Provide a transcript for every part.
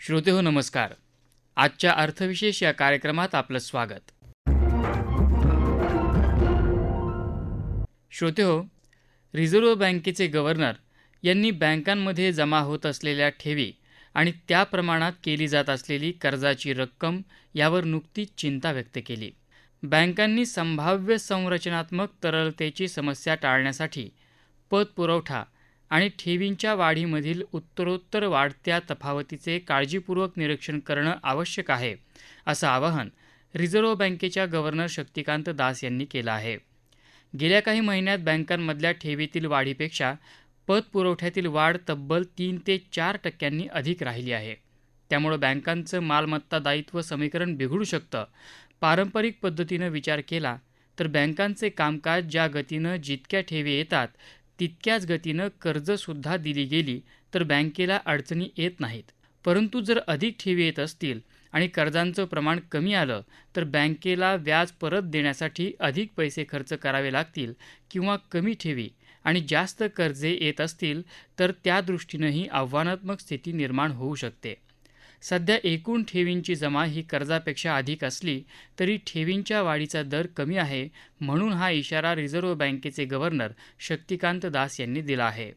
श्रोतेहो नमस्कार. आजच्या अर्थविशेष या कार्यक्रमात आपलं स्वागत. श्रोतेहो, रिझर्व्ह बँकेचे गव्हर्नर यांनी बँकांमध्ये जमा होत असलेल्या ठेवी आणि त्या प्रमाणात केली जात असलेली कर्जाची रक्कम यावर नुकतीच चिंता व्यक्त केली. बँकांनी संभाव्य संरचनात्मक तरलतेची समस्या टाळण्यासाठी पतपुरवठा आणि ठेवींच्या वाढीमधील उत्तरोत्तर वाढत्या तफावतीचे काळजीपूर्वक निरीक्षण करणं आवश्यक आहे, असं आवाहन रिझर्व्ह बँकेच्या गव्हर्नर शक्तिकांत दास यांनी केलं आहे. गेल्या काही महिन्यात बँकांमधल्या ठेवीतील वाढीपेक्षा पतपुरवठ्यातील वाढ तब्बल 3 ते 4% अधिक राहिली आहे. त्यामुळे बँकांचं मालमत्ता दायित्व समीकरण बिघडू शकतं. पारंपरिक पद्धतीनं विचार केला तर बँकांचे कामकाज ज्या गतीनं जितक्या ठेवी येतात तितक्याच गतीनं कर्जसुद्धा दिली गेली तर बँकेला अडचणी येत नाहीत. परंतु जर अधिक ठेवी येत असतील आणि कर्जांचं प्रमाण कमी आलं तर बँकेला व्याज परत देण्यासाठी अधिक पैसे खर्च करावे लागतील किंवा कमी ठेवी आणि जास्त कर्जे येत असतील तर त्या दृष्टीनंही आव्हानात्मक स्थिती निर्माण होऊ शकते. सध्या एकूण ठेवींची जमा ही कर्जापेक्षा अधिक असली तरी ठेवींच्या वाढीचा दर कमी आहे, म्हणून हा इशारा रिझर्व्ह बँकेचे गव्हर्नर शक्तिकांत दास यांनी दिला आहे.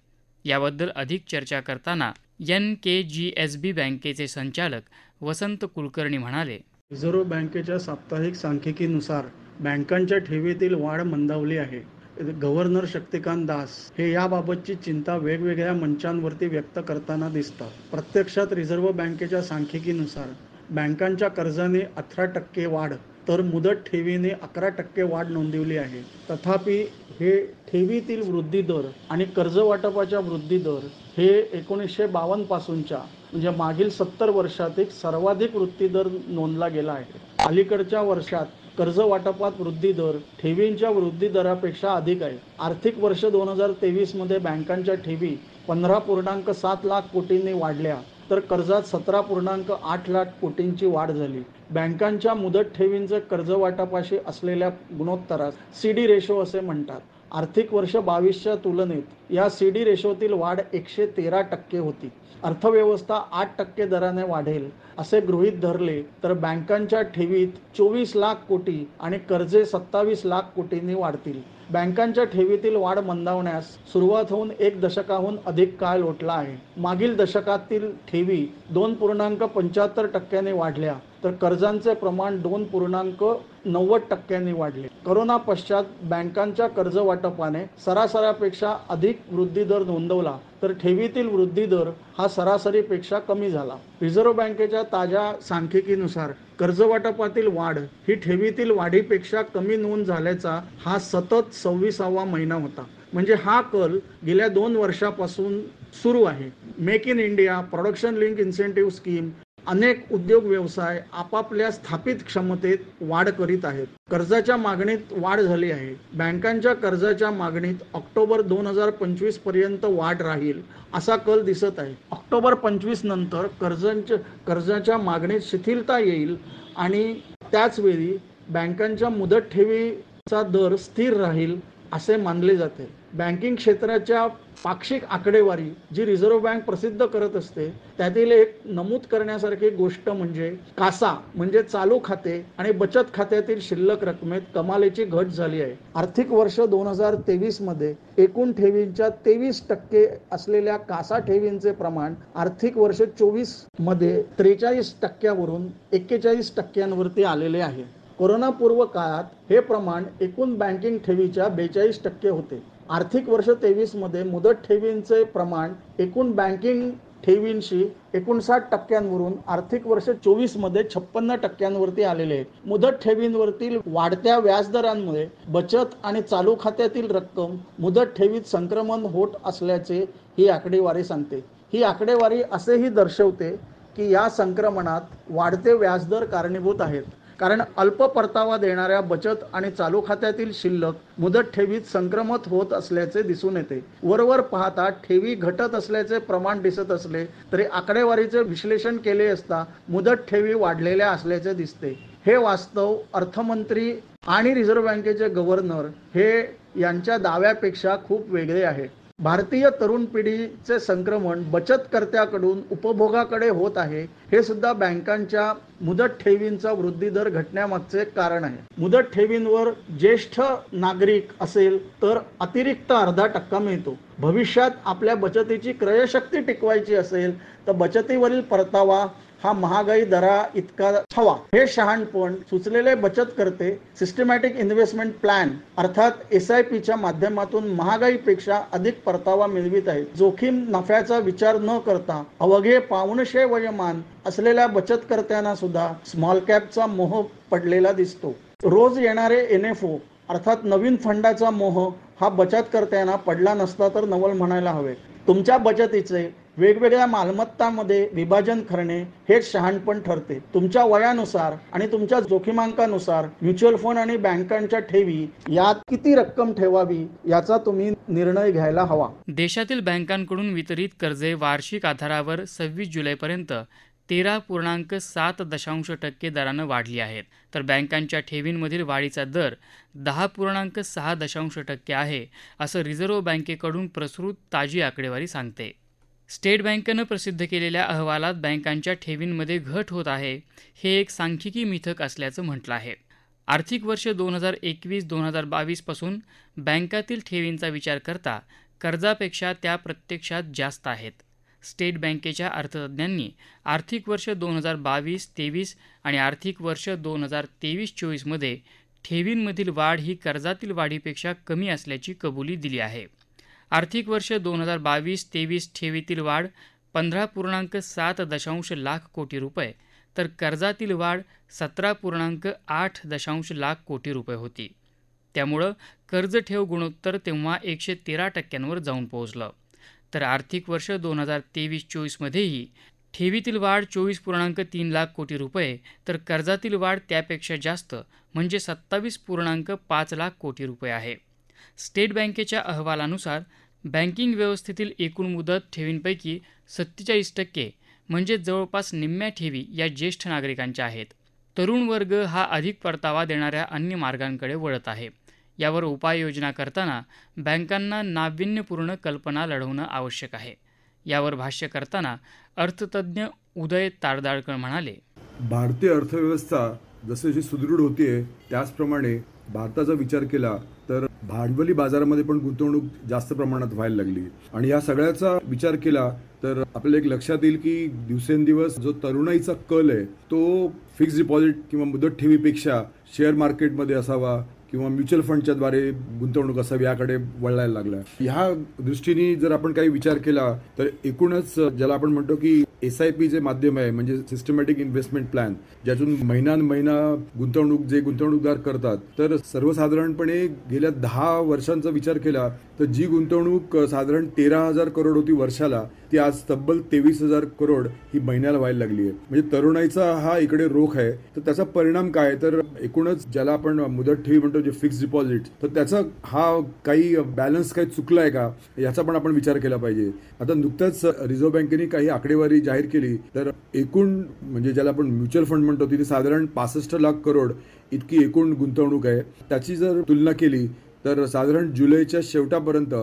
याबद्दल अधिक चर्चा करताना NKGSB बँकेचे संचालक वसंत कुलकर्णी म्हणाले, रिझर्व्ह बँकेच्या साप्ताहिक सांख्यिकीनुसार बँकांच्या ठेवीतील वाढ मंदावली आहे. गव्हर्नर शक्तिकांत दास हे याबाबतची चिंता वेगवेगळ्या मंचांवरती व्यक्त करताना दिसतात. प्रत्यक्षात रिझर्व्ह बँकेच्या सांख्यिकीनुसार बँकांच्या कर्जाने 18% वाढ तर मुदत ठेवीने 11% वाढ नोंदवली आहे. तथापि हे ठेवीतील वृद्धी दर आणि कर्ज वाटपाच्या वृद्धी दर हे 1952 पासूनच्या म्हणजे मागील 70 वर्षात एक सर्वाधिक वृद्धी दर नोंदला गेला आहे. अलीकडच्या वर्षात कर्ज वाटपात वृद्धी दर ठेवींच्या वृद्धी दरापेक्षा अधिक आहे. आर्थिक वर्ष 2023 मध्ये बँकांच्या ठेवी 15.7 लाख कोटींनी वाढल्या तर कर्जात 17.8 लाख कोटींची वाढ झाली. बँकांच्या मुदत ठेवींचे कर्ज वाटपाशी असलेल्या गुणोत्तरास CD रेशो असे म्हणतात. आर्थिक वर्ष 22च्या तुलनेत या CD रेशोतील वाढ 113% होती. अर्थव्यवस्था 8% दराने वाढेल असे गृहीत धरले तर बँकांच्या ठेवीत 24 लाख कोटी आणि कर्जे 27 लाख कोटींनी वाढतील. बँकांच्या ठेवीतील वाढ मंदावण्यास सुरुवात होऊन 1 दशकाहून अधिक काळ लोटला आहे. मागील दशकातील ठेवी 2.75% वाढल्या तर कर्जांचे प्रमाण 2.90% वाढले. करोना पश्चात बँकांच्या कर्ज वाटपाने सरासरीपेक्षा अधिक वृद्धी दर नोंदवला तर ठेवीतील वृद्धी दर हा सरासरीपेक्षा कमी झाला. रिझर्व्ह बँकेच्या ताज्या सांख्यिकीनुसार कर्ज वाटपातील वाढ ही ठेवीतील वाढीपेक्षा कमी नोंद झाल्याचा हा सतत 26वा महिना होता. म्हणजे हा कल गेल्या 2 वर्षापासून सुरू आहे. Make in India, production link incentive scheme, अनेक उद्योग व्यवसाय आपापल्या स्थापित क्षमतेत वाढ करीत आहेत. कर्जाच्या मागणीत वाढ झाली आहे. बँकांच्या कर्जाच्या मागणीत ऑक्टोबर 2025 पर्यंत वाढ राहील असा कल दिसत आहे. ऑक्टोबर 25 नंतर कर्जाच्या मागणीत शिथिलता येईल आणि त्याचवेळी बँकांच्या मुदत ठेवीचा दर स्थिर राहील असे मानले जाते. बँकिंग क्षेत्राच्या पाक्षिक आकडेवारी जी रिझर्व्ह बँक प्रसिद्ध करत असते त्यातील एक नमूद करण्यासारखी गोष्ट म्हणजे कासा म्हणजे चालू खाते आणि बचत खात्यातील शिल्लक रकमेत कमालीची घट झाली आहे. आर्थिक वर्ष 2023 मध्ये एकूण ठेवींच्या 23% असलेल्या कासा ठेवींचे प्रमाण आर्थिक वर्ष 24 मध्ये 43% वरून 41% आलेले आहे. कोरोनापूर्व काळात हे प्रमाण एकूण बँकिंग ठेवीच्या 42% होते. आर्थिक वर्ष 23 मध्ये मुदत ठेवींचे प्रमाण एकूण बँकिंग ठेवींशी 59% वरून आर्थिक वर्ष 24 मध्ये 56% आलेले आहे. मुदत ठेवींवरील वाढत्या व्याजदरांमुळे बचत आणि चालू खात्यातील रक्कम मुदत ठेवीत संक्रमण होत असल्याचे ही आकडेवारी सांगते. ही आकडेवारी असेही दर्शवते की या संक्रमणात वाढते व्याजदर कारणीभूत आहेत. कारण अल्प परतावा देणाऱ्या बचत आणि चालू खात्यातील शिल्लक मुदत ठेवीत संक्रमित होत असल्याचे दिसून येते. वरवर पाहता ठेवी घटत असल्याचे प्रमाण दिसत असले तरी आकडेवारीचे विश्लेषण केले असता मुदत ठेवी वाढलेल्या असल्याचे दिसते. हे वास्तव अर्थमंत्री आणि रिझर्व्ह बँकेचे गव्हर्नर हे यांच्या दाव्यापेक्षा खूप वेगळे आहे. भारतीय तरुण पिढीचे संक्रमण बचतकर्त्याकडून उपभोगाकडे होत आहे, हे सुद्धा बँकांच्या मुदत ठेवींचा वृद्धी दर घटण्यामागचे एक कारण आहे. मुदत ठेवींवर ज्येष्ठ नागरिक असेल तर अतिरिक्त 0.5% मिळतो. भविष्यात आपल्या बचतीची क्रयशक्ती टिकवायची असेल तर बचतीवरील परतावा हा महागाई दरा इतका हवा. हे शहाणपण सुचलेले बचतकर्ते सिस्टमॅटिक इन्व्हेस्टमेंट प्लॅन अर्थात SIPच्या माध्यमातून महागाईपेक्षा अधिक परतावा मिळवित आहेत. जोखीम नफ्याचा विचार न करता अवघे पाऊणशे वयोमान असलेल्या बचतकर्त्यांना सुद्धा स्मॉल कॅपचा मोह पडलेला दिसतो. रोज येणारे NFO अर्थात नवीन फंडाचा मोह हा बचतकर्त्यांना पडला नसता तर नवल म्हणायला हवे. तुमच्या बचतीचे वेगवेगळ्या मालमत्तांमध्ये विभाजन करणे हे शहाणपण ठरते. तुमच्या वयानुसार आणि तुमच्या जोखीमांकानुसार म्युच्युअल फंड आणि बँकांच्या ठेवी यात किती रक्कम ठेवावी याचा तुम्ही निर्णय घ्यायला हवा. देशातील बँकांकडून वितरित कर्जे वार्षिक आधारावर 26 जुलैपर्यंत 13.7% दरानं वाढली आहेत, तर बँकांच्या ठेवींमधील वाढीचा दर 10.6% आहे, असं रिझर्व्ह बँकेकडून प्रसृत ताजी आकडेवारी सांगते. स्टेट बँकेनं प्रसिद्ध केलेल्या अहवालात बँकांच्या ठेवींमध्ये घट होत आहे, हे एक सांख्यिकी मिथक असल्याचं म्हटलं आहे. आर्थिक वर्ष 2021-2022 पासून बँकातील ठेवींचा विचार करता कर्जापेक्षा त्या प्रत्यक्षात जास्त आहेत. स्टेट बँकेच्या अर्थतज्ज्ञांनी आर्थिक वर्ष 2022-23 आणि आर्थिक वर्ष 2023-24 मध्ये ठेवींमधील वाढ ही कर्जातील वाढीपेक्षा कमी असल्याची कबुली दिली आहे. आर्थिक वर्ष 2022-23 ठेवीतील वाढ 15.7 लाख कोटी रुपये तर कर्जातील वाढ 17.8 लाख कोटी रुपये होती. त्यामुळं कर्ज ठेव गुणोत्तर तेव्हा 113% जाऊन पोहोचलं. तर आर्थिक वर्ष 2023-24 मध्येही ठेवीतील वाढ 24.3 लाख कोटी रुपये तर कर्जातील वाढ त्यापेक्षा जास्त म्हणजे 27.5 लाख कोटी रुपये आहे. स्टेट बँकेच्या अहवालानुसार बँकिंग व्यवस्थेतील एकूण मुदत ठेवींपैकी 47% म्हणजे जवळपास निम्म्या ठेवी या ज्येष्ठ नागरिकांच्या आहेत. तरुण वर्ग हा अधिक परतावा देणाऱ्या अन्य मार्गांकडे वळत आहे. यावर उपाययोजना करताना बँकांना नाविन्यपूर्ण कल्पना लढवणं आवश्यक आहे. यावर भाष्य करताना अर्थतज्ज्ञ उदय तारदाळकर म्हणाले, भारतीय अर्थव्यवस्था जशी सुदृढ होतीये त्याचप्रमाणे भारताचा विचार केला तर भांडवली बाजारामध्ये पण गुंतवणूक जास्त प्रमाणात व्हायला लागली आणि या सगळ्याचा विचार केला तर आपल्याला एक लक्षात येईल की दिवसेंदिवस जो तरुणाईचा कल आहे तो फिक्स्ड डिपॉझिट किंवा मुदत ठेवीपेक्षा शेअर मार्केटमध्ये असावा किंवा म्युच्युअल फंडच्या द्वारे गुंतवणूक असावी याकडे वळायला लागला. ह्या दृष्टीने जर आपण काही विचार केला तर एकूणच ज्याला आपण म्हणतो की SIP जे माध्यम आहे म्हणजे सिस्टमॅटिक इन्व्हेस्टमेंट प्लॅन ज्यातून महिना गुंतवणूक जे गुंतवणूकदार करतात तर सर्वसाधारणपणे गेल्या 10 वर्षांचा विचार केला तर जी गुंतवणूक साधारण 13,000 करोड होती वर्षाला ती आज तब्बल 23,000 करोड ही महिन्याला व्हायला लागली आहे. म्हणजे तरुणाईचा हा इकडे रोख आहे. तर त्याचा परिणाम काय तर एकूणच ज्याला आपण मुदत ठेवी म्हणतो जे फिक्स्ड डिपॉझिट तर त्याचा हा काही बॅलन्स काही चुकलाय का याचा पण आपण विचार केला पाहिजे. आता नुकताच रिझर्व्ह बँकेने काही आकडेवारी जाहीर केली तर एकूण म्हणजे ज्याला आपण म्युच्युअल फंड म्हणतो तिथे साधारण 65 लाख करोड इतकी एकूण गुंतवणूक आहे. त्याची जर तुलना केली तर साधारण जुलैच्या शेवटापर्यंत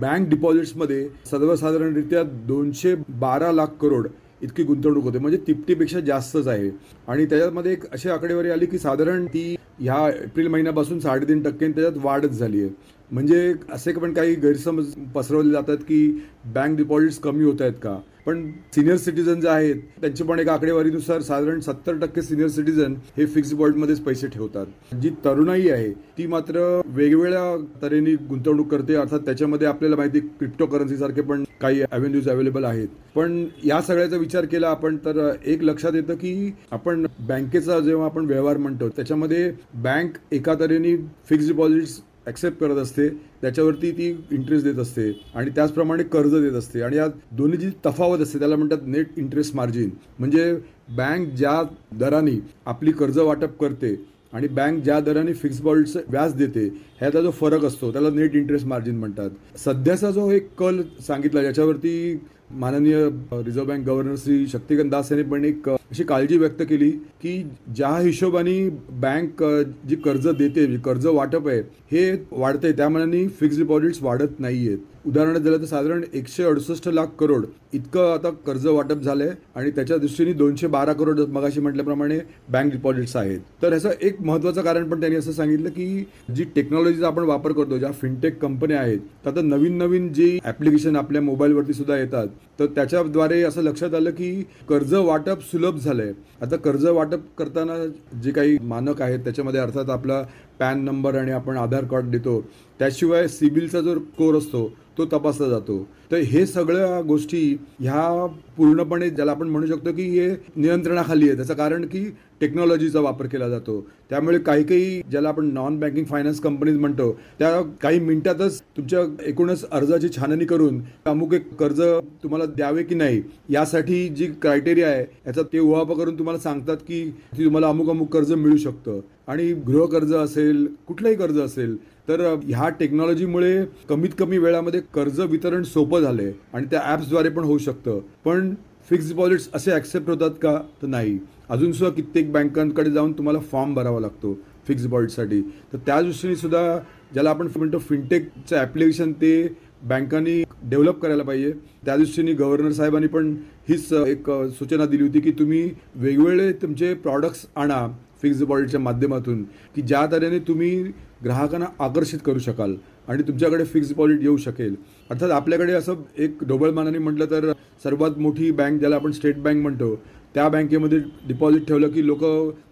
बँक डिपॉझिट्समध्ये सर्वसाधारणरित्या 212 लाख करोड इतकी गुंतवणूक होते म्हणजे तिपटीपेक्षा जास्तच आहे. आणि त्याच्यामध्ये एक अशी आकडेवारी आली की साधारण ती ह्या एप्रिल महिन्यापासून 3.5% त्याच्यात वाढच झाली आहे. म्हणजे असे पण काही गैरसमज पसरवले जातात की बँक डिपॉझिट्स कमी होत आहेत का. पण सिनियर सिटीजन जे आहेत त्यांची पण एका आकडेवारीनुसार साधारण 70% सिनियर सिटीजन हे फिक्स्ड डिपॉझिटमध्येच पैसे ठेवतात. जी तरुणाई आहे ती मात्र वेगवेगळ्या तऱ्हेने गुंतवणूक करते. अर्थात त्याच्यामध्ये आपल्याला माहिती क्रिप्टो करन्सी सारखे पण काही अव्हेन्यूज अवेलेबल आहेत. पण या सगळ्याचा विचार केला आपण तर एक लक्षात येतं की आपण बँकेचा जेव्हा आपण व्यवहार म्हणतो त्याच्यामध्ये बँक एका तऱ्हेने फिक्स्ड डिपॉझिट्स ॲक्सेप्ट करत असते त्याच्यावरती ती इंटरेस्ट देत असते आणि त्याचप्रमाणे कर्ज देत असते आणि या दोन्ही जी तफावत असते त्याला म्हणतात नेट इंटरेस्ट मार्जिन. म्हणजे बँक ज्या दराने आपली कर्ज वाटप करते आणि बँक ज्या दराने फिक्स्ड डिपॉझिटचं व्याज देते ह्याचा जो फरक असतो त्याला नेट इंटरेस्ट मार्जिन म्हणतात. सध्याचा जो एक कल सांगितला ज्याच्यावरती माननीय reserve bank governor Shri Shaktikanta Das यांनी पण एक अशी काळजी व्यक्त केली की ज्या हिशोबाने बँक जी कर्ज देते कर्ज वाटप आहे हे वाढतंय त्यामुळे फिक्स्ड डिपॉझिट्स वाढत नाहीयेत. उदाहरण दिलं तर साधारण 168 लाख करोड इतकं आता कर्ज वाटप झालंय आणि त्याच्या दृष्टीने 212 करोड मगाशी म्हटल्याप्रमाणे बँक डिपॉझिट्स आहेत. तर ह्याचं एक महत्त्वाचं कारण पण त्यांनी असं सांगितलं की जी टेक्नॉलॉजीचा आपण वापर करतो, ज्या फिनटेक कंपन्या आहेत, तर आता नवीन नवीन जी ॲप्लिकेशन आपल्या मोबाईलवरती सुद्धा येतात, तर त्याच्याद्वारे असं लक्षात आलं की कर्ज वाटप सुलभ झालंय. आता कर्ज वाटप करताना जे काही मानक आहेत त्याच्यामध्ये अर्थात आपला पॅन नंबर आणि आपण आधार कार्ड देतो, त्याशिवाय सिबिलचा जो स्कोर असतो तो तपासला जातो. तर हे सगळ्या गोष्टी ह्या पूर्णपणे ज्याला आपण म्हणू शकतो की हे नियंत्रणाखाली आहे. त्याचं कारण की टेक्नॉलॉजीचा वापर केला जातो. त्यामुळे काही ज्याला आपण नॉन बँकिंग फायनान्स कंपनीज म्हणतो, त्या काही मिनिटातच तुमच्या एकूणच अर्जाची छाननी करून अमुक एक कर्ज तुम्हाला द्यावे की नाही यासाठी जी क्रायटेरिया आहे याचा ते उहापोह करून तुम्हाला सांगतात की तुम्हाला अमुक अमुक कर्ज मिळू शकतं. आणि गृहकर्ज असेल, कुठलंही कर्ज असेल, तर ह्या टेक्नॉलॉजीमुळे कमीत कमी वेळामध्ये कर्ज वितरण सोपं झालंय आणि त्या ॲप्सद्वारे पण होऊ शकतं. पण फिक्स्ड डिपॉझिट्स असे ॲक्सेप्ट होतात का? तर नाही. अजून सुद्धा कित्येक बँकांकडे जाऊन तुम्हाला फॉर्म भरावा लागतो फिक्स्ड डिपॉझिटसाठी. तर त्या दृष्टीने सुद्धा ज्याला आपण म्हणतो फिनटेकचं ॲप्लिकेशन ते बँकांनी डेव्हलप करायला पाहिजे. त्या दृष्टीने गव्हर्नर साहेबांनी पण हीच एक सूचना दिली होती की तुम्ही वेगवेगळे तुमचे प्रॉडक्ट्स आणा फिक्स्ड डिपॉझिटच्या माध्यमातून, की ज्या तऱ्हेने तुम्ही ग्राहकांना आकर्षित करू शकाल आणि तुमच्याकडे फिक्स्ड डिपॉझिट येऊ शकेल. अर्थात आपल्याकडे असं एक ढोबळमानाने म्हटलं तर सर्वात मोठी बँक ज्याला आपण स्टेट बँक म्हणतो, त्या बँकेमध्ये डिपॉझिट ठेवलं की लोक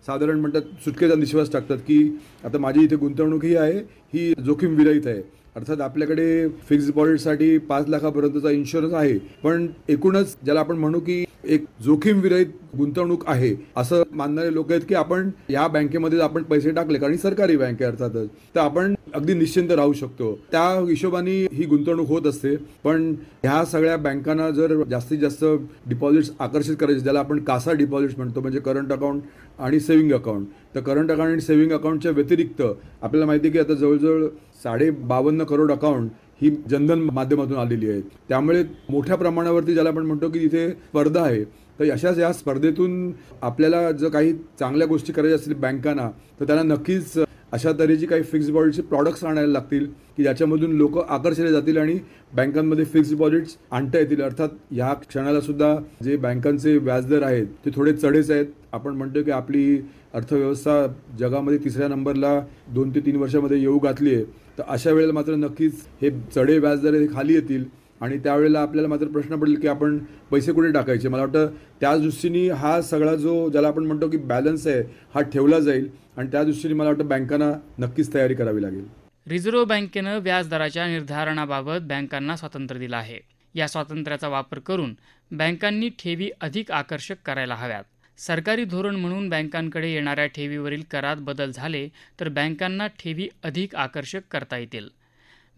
साधारण म्हणतात, सुटकेचा निश्वास टाकतात की आता माझी इथे गुंतवणूक ही आहे, ही जोखीम विरहित आहे. अर्थात आपल्याकडे फिक्स्ड डिपॉझिटसाठी 5 लाखापर्यंतचा इन्शुरन्स आहे, पण एकूणच ज्याला आपण म्हणू की एक जोखीम विरहित गुंतवणूक आहे असं मानणारे लोक आहेत की आपण या बँकेमध्ये आपण पैसे टाकले, कारण सरकारी बँक आहे अर्थातच, तर आपण अगदी निश्चिंत राहू शकतो. त्या हिशोबाने ही गुंतवणूक होत असते. पण ह्या सगळ्या बँकांना जर जास्तीत जास्त डिपॉझिट्स आकर्षित करायचे, ज्याला आपण कासा डिपॉझिट्स म्हणतो, म्हणजे करंट अकाउंट आणि सेव्हिंग अकाउंट, तर करंट अकाउंट आणि सेव्हिंग अकाउंटच्या व्यतिरिक्त आपल्याला माहिती आहे की आता जवळजवळ 52.5 करोड अकाउंट ही जनधन माध्यमातून आलेली आहेत. त्यामुळे मोठ्या प्रमाणावरती ज्याला आपण म्हणतो की इथे स्पर्धा आहे. तर अशाच या स्पर्धेतून आपल्याला जर काही चांगल्या गोष्टी करायच्या असतील बँकांना, तर त्यांना नक्कीच अशा तऱ्हेची काही फिक्स्ड डिपॉझिटचे प्रॉडक्ट्स आणायला लागतील की ज्याच्यामधून लोक आकर्षले जातील आणि बँकांमध्ये फिक्स्ड डिपॉझिट्स आणता येतील. अर्थात ह्या क्षणाला सुद्धा जे बँकांचे व्याजदर आहेत ते थोडे चढेच आहेत. आपण म्हणतो की आपली अर्थव्यवस्था जगामध्ये 3ऱ्या नंबरला 2 ते 3 वर्षामध्ये येऊ घातली आहे. तर अशा वेळेला मात्र नक्कीच हे चढे व्याजदर हे खाली येतील आणि त्यावेळेला आपल्याला मात्र प्रश्न पडेल की आपण पैसे कुठे टाकायचे. मला वाटतं त्याच दृष्टीने हा सगळा जो ज्याला आपण म्हणतो की बॅलन्स आहे हा ठेवला जाईल आणि त्या दृष्टीने मला वाटतं बँकांना नक्कीच तयारी करावी लागेल. रिझर्व्ह बँकेनं व्याजदराच्या निर्धारणाबाबत बँकांना स्वातंत्र्य दिलं आहे. या स्वातंत्र्याचा वापर करून बँकांनी ठेवी अधिक आकर्षक करायला हव्यात. सरकारी धोरण म्हणून बँकांकडे येणाऱ्या ठेवीवरील करात बदल झाले तर बँकांना ठेवी अधिक आकर्षक करता येतील.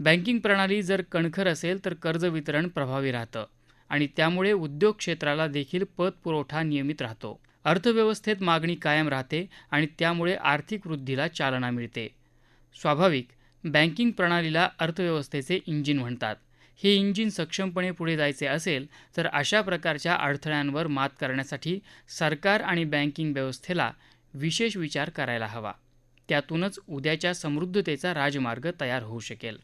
बँकिंग प्रणाली जर कणखर असेल तर कर्ज वितरण प्रभावी राहतं आणि त्यामुळे उद्योग क्षेत्राला देखील पतपुरवठा नियमित राहतो. अर्थव्यवस्थेत मागणी कायम राहते आणि त्यामुळे आर्थिक वृद्धीला चालना मिळते. स्वाभाविक बँकिंग प्रणालीला अर्थव्यवस्थेचे इंजिन म्हणतात. हे इंजिन सक्षमपणे पुढे जायचे असेल तर अशा प्रकारच्या अडथळ्यांवर मात करण्यासाठी सरकार आणि बँकिंग व्यवस्थेला विशेष विचार करायला हवा. त्यातूनच उद्याच्या समृद्धतेचा राजमार्ग तयार होऊ शकेल.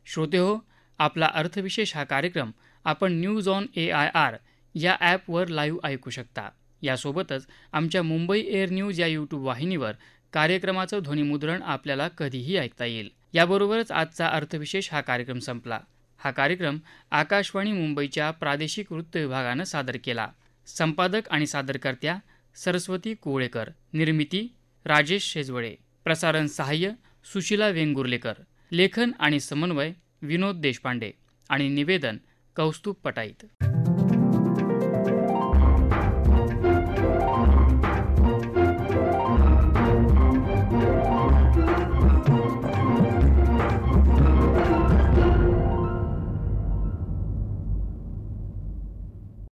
श्रोतेहो, आपला अर्थविशेष हा कार्यक्रम आपण न्यूज ऑन AIR या ॲपवर लाईव्ह ऐकू शकता. यासोबतच आमच्या मुंबई एअर न्यूज या यूट्यूब वाहिनीवर कार्यक्रमाचं ध्वनिमुद्रण आपल्याला कधीही ऐकता येईल. याबरोबरच आजचा अर्थविशेष हा कार्यक्रम संपला. हा कार्यक्रम आकाशवाणी मुंबईच्या प्रादेशिक वृत्त विभागानं सादर केला. संपादक आणि सादरकर्त्या सरस्वती कुवळेकर, निर्मिती राजेश शेजवळे, प्रसारण सहाय्य सुशीला वेंगुर्लेकर, लेखन आणि समन्वय विनोद देशपांडे आणि निवेदन कौस्तुभ पटाईत.